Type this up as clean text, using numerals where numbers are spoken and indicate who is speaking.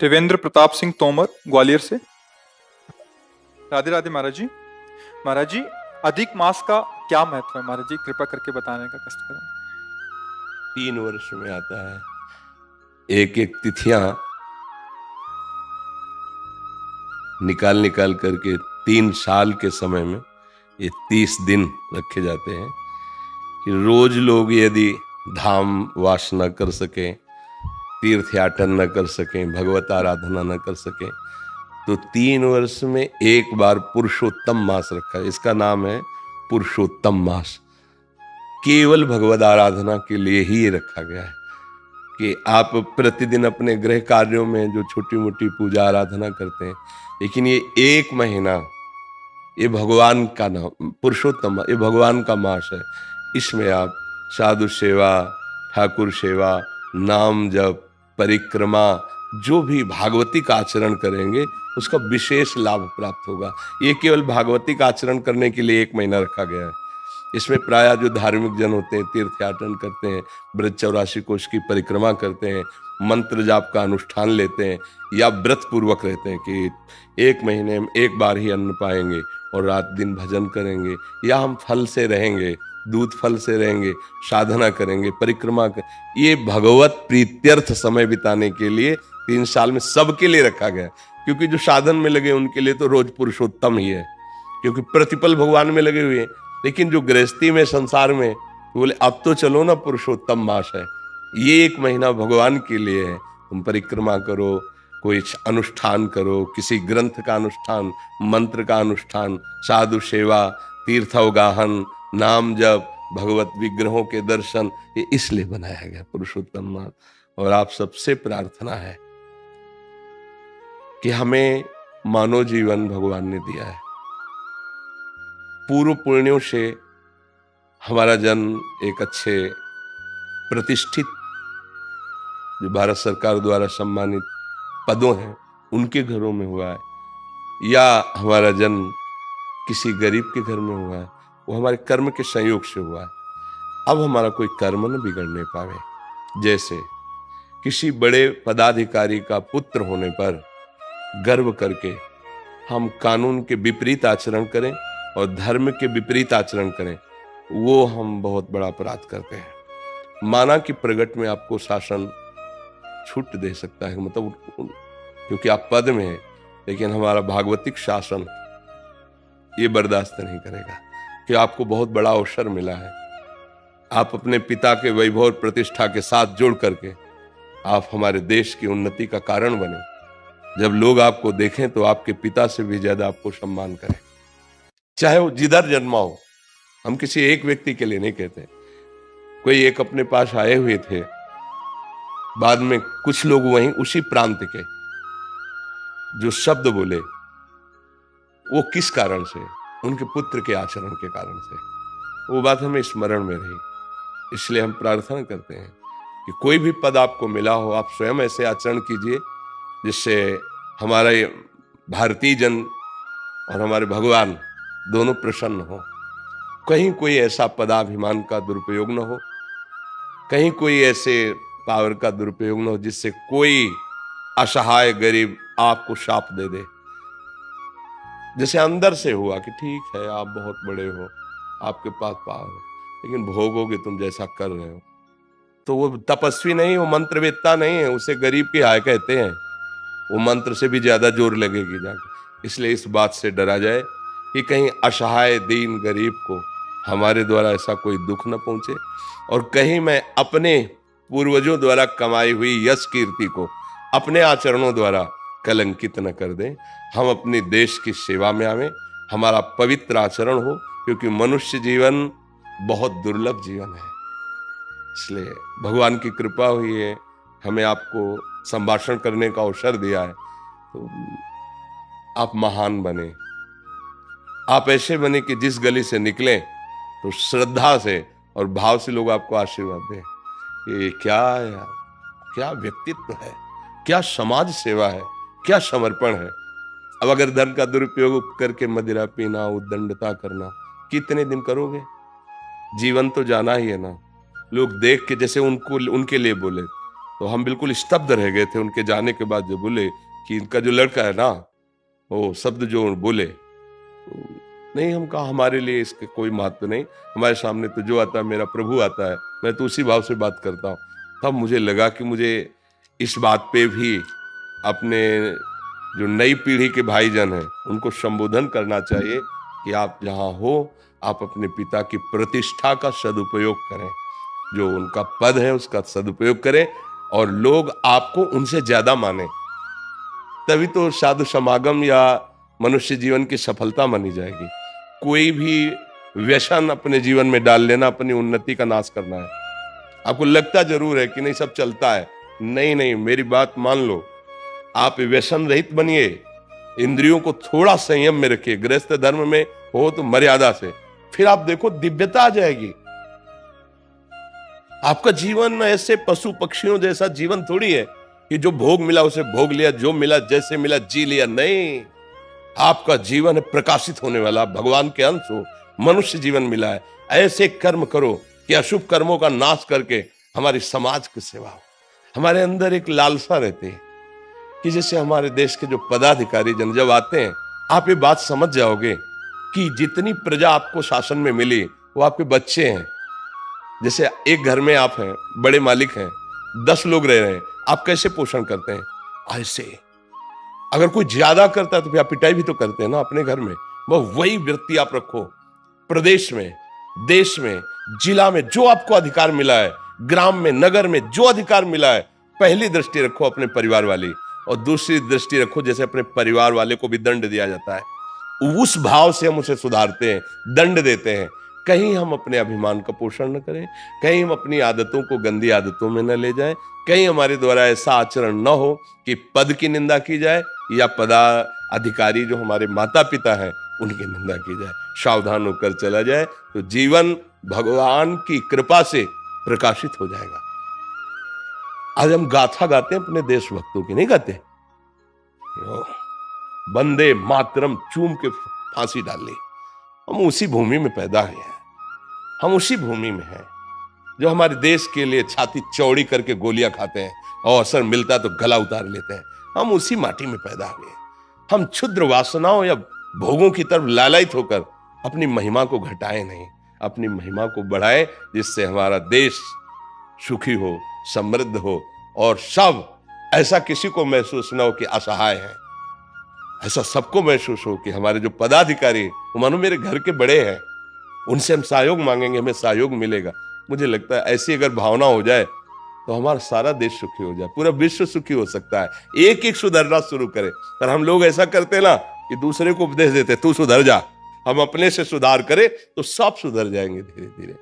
Speaker 1: देवेंद्र प्रताप सिंह तोमर ग्वालियर से। राधे राधे महाराज जी। महाराज जी, अधिक मास का क्या महत्व है महाराज जी, कृपा करके बताने का कष्ट करें।
Speaker 2: 3 वर्ष में आता है। एक एक तिथियां निकाल निकाल करके 3 साल के समय में ये 30 दिन रखे जाते हैं कि रोज लोग यदि धाम वास न कर सकें, तीर्थ याटन न कर सकें, भगवत आराधना न कर सकें, तो 3 वर्ष में एक बार पुरुषोत्तम मास रखा है। इसका नाम है पुरुषोत्तम मास। केवल भगवत आराधना के लिए ही ये रखा गया है कि आप प्रतिदिन अपने गृह कार्यों में जो छोटी मोटी पूजा आराधना करते हैं, लेकिन ये 1 महीना ये भगवान का नाम पुरुषोत्तम, ये भगवान का मास है। इसमें आप साधु सेवा, ठाकुर सेवा, नाम जप, परिक्रमा, जो भी भागवती का आचरण करेंगे उसका विशेष लाभ प्राप्त होगा। ये केवल भागवती का आचरण करने के लिए 1 महीना रखा गया है। इसमें प्रायः जो धार्मिक जन होते हैं तीर्थयाटन करते हैं, ब्रज 84 कोष की परिक्रमा करते हैं, मंत्र जाप का अनुष्ठान लेते हैं, या व्रत पूर्वक रहते हैं कि 1 महीने में एक बार ही अन्न पाएंगे और रात दिन भजन करेंगे, या हम फल से रहेंगे, दूध फल से रहेंगे, साधना करेंगे, परिक्रमा कर, ये भगवत प्रीत्यर्थ समय बिताने के लिए 3 साल में सबके लिए रखा गया। क्योंकि जो साधन में लगे उनके लिए तो रोज पुरुषोत्तम ही है, क्योंकि प्रतिपल भगवान में लगे हुए हैं। लेकिन जो गृहस्थी में संसार में बोले अब तो चलो ना, पुरुषोत्तम मास है, ये 1 महीना भगवान के लिए है। तुम परिक्रमा करो, कोई अनुष्ठान करो, किसी ग्रंथ का अनुष्ठान, मंत्र का अनुष्ठान, साधु सेवा, तीर्थावगाहन, नाम जप, भगवत विग्रहों के दर्शन, ये इसलिए बनाया गया पुरुषोत्तम मास। और आप सबसे प्रार्थना है कि हमें मानव जीवन भगवान ने दिया है, पूर्व पुण्यों से हमारा जन्म एक अच्छे प्रतिष्ठित जो भारत सरकार द्वारा सम्मानित पदों हैं उनके घरों में हुआ है, या हमारा जन्म किसी गरीब के घर में हुआ है, वो हमारे कर्म के संयोग से हुआ है। अब हमारा कोई कर्म न बिगड़ने पावे। जैसे किसी बड़े पदाधिकारी का पुत्र होने पर गर्व करके हम कानून के विपरीत आचरण करें और धर्म के विपरीत आचरण करें, वो हम बहुत बड़ा अपराध करते हैं। माना कि प्रगट में आपको शासन छूट दे सकता है, मतलब क्योंकि आप पद में हैं, लेकिन हमारा भागवतिक शासन ये बर्दाश्त नहीं करेगा कि आपको बहुत बड़ा अवसर मिला है, आप अपने पिता के वैभव और प्रतिष्ठा के साथ जुड़ करके आप हमारे देश की उन्नति का कारण बने। जब लोग आपको देखें तो आपके पिता से भी ज्यादा आपको सम्मान करें, चाहे वो जिधर जन्मा हो। हम किसी एक व्यक्ति के लिए नहीं कहते। कोई एक अपने पास आए हुए थे, बाद में कुछ लोग वहीं उसी प्रांत के जो शब्द बोले, वो किस कारण से? उनके पुत्र के आचरण के कारण से। वो बात हमें स्मरण में रही। इसलिए हम प्रार्थना करते हैं कि कोई भी पद आपको मिला हो, आप स्वयं ऐसे आचरण कीजिए जिससे हमारा भारतीय जन और हमारे भगवान दोनों प्रसन्न हो। कहीं कोई ऐसा पदाभिमान का दुरुपयोग न हो, कहीं कोई ऐसे पावर का दुरुपयोग न हो जिससे कोई असहाय गरीब आपको शाप दे दे। जैसे अंदर से हुआ कि ठीक है आप बहुत बड़े हो, आपके पास पावर है, लेकिन भोगोगे तुम जैसा कर रहे हो। तो वो तपस्वी नहीं, वो मंत्रवेत्ता नहीं है, उसे गरीब की हाय कहते हैं। वो मंत्र से भी ज्यादा जोर लगेगी जाके। इसलिए इस बात से डरा जाए कि कहीं असहाय दीन गरीब को हमारे द्वारा ऐसा कोई दुख न पहुंचे, और कहीं मैं अपने पूर्वजों द्वारा कमाई हुई यश कीर्ति को अपने आचरणों द्वारा कलंकित न कर दें। हम अपने देश की सेवा में आवें, हमारा पवित्र आचरण हो, क्योंकि मनुष्य जीवन बहुत दुर्लभ जीवन है। इसलिए भगवान की कृपा हुई है, हमें आपको संभाषण करने का अवसर दिया है, तो आप महान बने। आप ऐसे बने कि जिस गली से निकलें तो श्रद्धा से और भाव से लोग आपको आशीर्वाद दें। ये क्या है यार, क्या व्यक्तित्व है, क्या समाज सेवा है, क्या समर्पण है। अब अगर धन का दुरुपयोग करके मदिरा पीना, उद्दंडता करना, कितने दिन करोगे? जीवन तो जाना ही है ना। लोग देख के जैसे उनको उनके लिए बोले, तो हम बिल्कुल स्तब्ध रह गए थे उनके जाने के बाद। जो बोले कि इनका जो लड़का है ना, वो शब्द जो बोले, तो नहीं, हम कहा हमारे लिए इसके कोई महत्व नहीं, हमारे सामने तो जो आता है मेरा प्रभु आता है, मैं तो उसी भाव से बात करता हूँ। तब मुझे लगा कि मुझे इस बात पे भी अपने जो नई पीढ़ी के भाईजन हैं उनको संबोधन करना चाहिए कि आप जहाँ हो, आप अपने पिता की प्रतिष्ठा का सदुपयोग करें, जो उनका पद है उसका सदुपयोग करें, और लोग आपको उनसे ज्यादा माने, तभी तो साधु समागम या मनुष्य जीवन की सफलता मानी जाएगी। कोई भी व्यसन अपने जीवन में डाल लेना अपनी उन्नति का नाश करना है। आपको लगता जरूर है कि नहीं सब चलता है, नहीं नहीं, मेरी बात मान लो, आप व्यसन रहित बनिए, इंद्रियों को थोड़ा संयम में रखिए, गृहस्थ धर्म में हो तो मर्यादा से, फिर आप देखो दिव्यता आ जाएगी। आपका जीवन ऐसे पशु पक्षियों जैसा जीवन थोड़ी है कि जो भोग मिला उसे भोग लिया, जो मिला जैसे मिला जी लिया। नहीं, आपका जीवन है प्रकाशित होने वाला, भगवान के अंश हो, मनुष्य जीवन मिला है। ऐसे कर्म करो कि अशुभ कर्मों का नाश करके हमारी समाज की सेवा हो। हमारे अंदर एक लालसा रहती है कि जैसे हमारे देश के जो पदाधिकारी जन जब आते हैं, आप ये बात समझ जाओगे कि जितनी प्रजा आपको शासन में मिली वो आपके बच्चे हैं। जैसे एक घर में आप हैं, बड़े मालिक हैं, 10 लोग रह रहे हैं, आप कैसे पोषण करते हैं? ऐसे। अगर कोई ज्यादा करता है तो फिर आप पिटाई भी तो करते हैं ना अपने घर में। वही वृत्ति आप रखो। प्रदेश में, देश में, जिला में जो आपको अधिकार मिला है, ग्राम में, नगर में जो अधिकार मिला है, पहली दृष्टि रखो अपने परिवार वाली, और दूसरी दृष्टि रखो जैसे अपने परिवार वाले को भी दंड दिया जाता है। उस भाव से हम उसे सुधारते हैं, दंड देते हैं। कहीं हम अपने अभिमान का पोषण न करें, कहीं हम अपनी आदतों को गंदी आदतों में न ले जाएं, कहीं हमारे द्वारा ऐसा आचरण न हो कि पद की निंदा की जाए या पदाधिकारी जो हमारे माता पिता हैं उनकी निंदा की जाए। सावधान होकर चला जाए तो जीवन भगवान की कृपा से प्रकाशित हो जाएगा। आज हम गाथा गाते हैं अपने देशभक्तों की, नहीं गाते? वंदे मातरम चूम के फांसी डाल ली। हम उसी भूमि में पैदा हुए हैं, हम उसी भूमि में हैं जो हमारे देश के लिए छाती चौड़ी करके गोलियां खाते हैं और अवसर मिलता तो गला उतार लेते हैं। हम उसी माटी में पैदा हुए हैं। हम क्षुद्र वासनाओं या भोगों की तरफ लालयित होकर अपनी महिमा को घटाएं नहीं, अपनी महिमा को बढ़ाएं, जिससे हमारा देश सुखी हो, समृद्ध हो, और सब ऐसा किसी को महसूस न हो कि असहाय है। ऐसा सबको महसूस हो कि हमारे जो पदाधिकारी मानो मेरे घर के बड़े हैं, उनसे हम सहयोग मांगेंगे, हमें सहयोग मिलेगा। मुझे लगता है ऐसी अगर भावना हो जाए तो हमारा सारा देश सुखी हो जाए, पूरा विश्व सुखी हो सकता है। एक एक सुधरना शुरू करे। पर हम लोग ऐसा करते ना कि दूसरे को उपदेश देते, तू सुधर जा। हम अपने से सुधार करें तो सब सुधर जाएंगे धीरे धीरे।